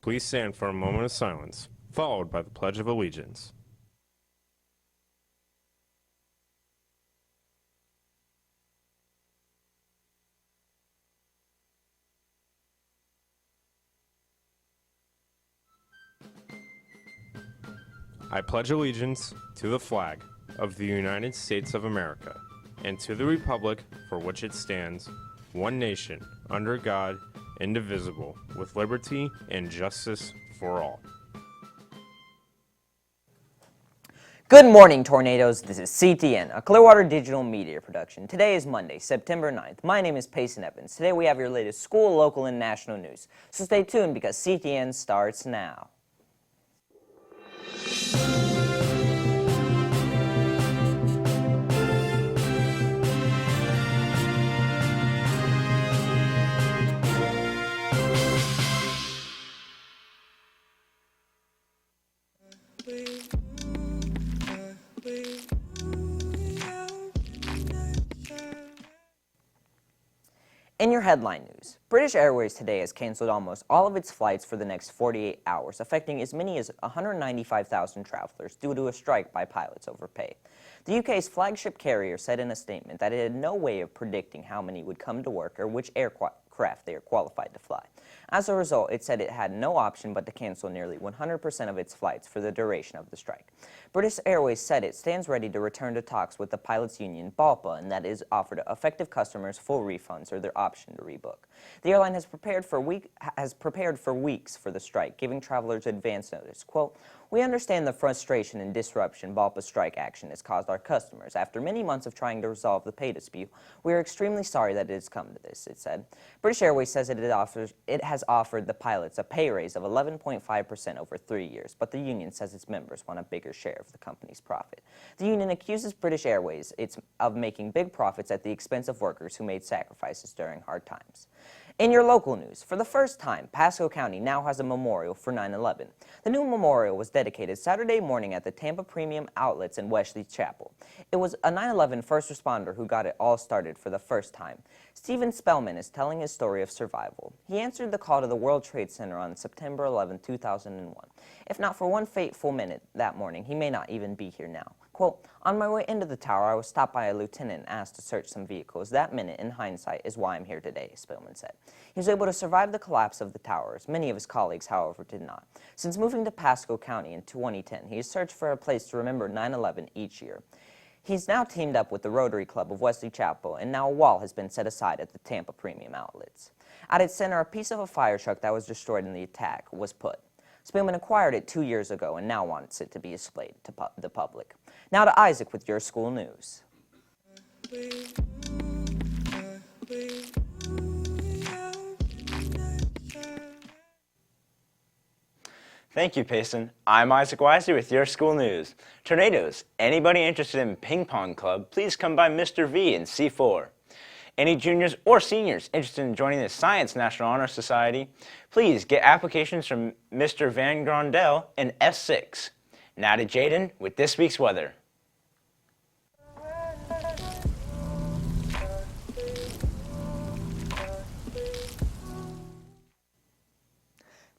Please stand for a moment of silence, followed by the Pledge of Allegiance. I pledge allegiance to the flag of the United States of America and to the republic for which it stands, one nation, under God, indivisible, with liberty and justice for all. Good morning, Tornadoes. This is CTN, a Clearwater Digital Media production. Today is Monday, September 9th. My name is Payson Evans. Today we have your latest school, local, and national news. So stay tuned because CTN starts now. In your headline news, British Airways today has canceled almost all of its flights for the next 48 hours, affecting as many as 195,000 travelers due to a strike by pilots over pay. The UK's flagship carrier said in a statement that it had no way of predicting how many would come to work or which aircraft they are qualified to fly. As a result, it said it had no option but to cancel nearly 100% of its flights for the duration of the strike. British Airways said it stands ready to return to talks with the pilots' union, BALPA, and that is offered affected customers full refunds or their option to rebook. The airline has prepared for weeks for the strike, giving travelers advance notice. Quote, "We understand the frustration and disruption BALPA's strike action has caused our customers. After many months of trying to resolve the pay dispute, we are extremely sorry that it has come to this," it said. British Airways says it has offered the pilots a pay raise of 11.5% over 3 years, but the union says its members want a bigger share of the company's profit. The union accuses British Airways of making big profits at the expense of workers who made sacrifices during hard times. In your local news, for the first time, Pasco County now has a memorial for 9/11. The new memorial was dedicated Saturday morning at the Tampa Premium Outlets in Wesley Chapel. It was a 9/11 first responder who got it all started for the first time. Stephen Spellman is telling his story of survival. He answered the call to the World Trade Center on September 11, 2001. If not for one fateful minute that morning, he may not even be here now. Quote, "On my way into the tower, I was stopped by a lieutenant and asked to search some vehicles. That minute, in hindsight, is why I'm here today," Spillman said. He was able to survive the collapse of the towers. Many of his colleagues, however, did not. Since moving to Pasco County in 2010, he has searched for a place to remember 9/11 each year. He's now teamed up with the Rotary Club of Wesley Chapel, and now a wall has been set aside at the Tampa Premium Outlets. At its center, a piece of a fire truck that was destroyed in the attack was put. Spillman acquired it 2 years ago and now wants it to be displayed to the public. Now to Isaac with your school news. Thank you, Payson. I'm Isaac Wisely with your school news. Tornadoes, anybody interested in ping pong club, please come by Mr. V in C4. Any juniors or seniors interested in joining the Science National Honor Society, please get applications from Mr. Van Grondel in S6. Now to Jaden with this week's weather.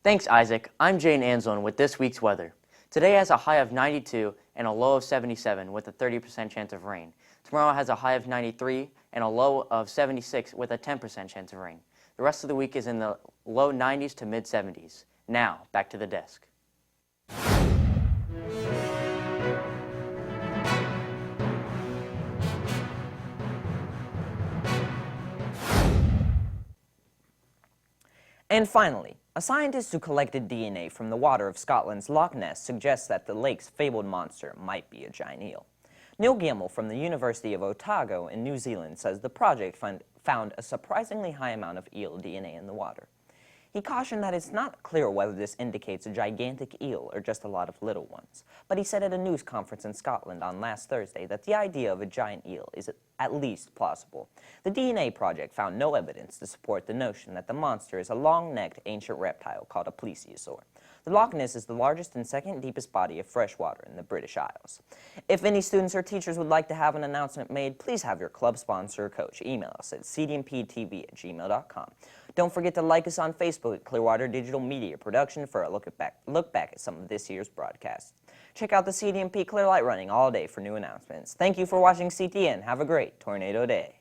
Thanks, Isaac. I'm Jane Anzlin with this week's weather. Today has a high of 92 and a low of 77 with a 30% chance of rain. Tomorrow has a high of 93 and a low of 76 with a 10% chance of rain. The rest of the week is in the low 90s to mid 70s. Now, back to the desk. And finally, a scientist who collected DNA from the water of Scotland's Loch Ness suggests that the lake's fabled monster might be a giant eel. Neil Gemmell from the University of Otago in New Zealand says the project found a surprisingly high amount of eel DNA in the water. He cautioned that it's not clear whether this indicates a gigantic eel or just a lot of little ones, but he said at a news conference in Scotland on last Thursday that the idea of a giant eel is at least plausible. The DNA project found no evidence to support the notion that the monster is a long-necked ancient reptile called a plesiosaur. The Loch Ness is the largest and second deepest body of fresh water in the British Isles. If any students or teachers would like to have an announcement made, please have your club sponsor or coach email us at cdmptv@gmail.com. Don't forget to like us on Facebook at Clearwater Digital Media Production for a look back at some of this year's broadcasts. Check out the CDMP Clear Light running all day for new announcements. Thank you for watching CTN. Have a great tornado day.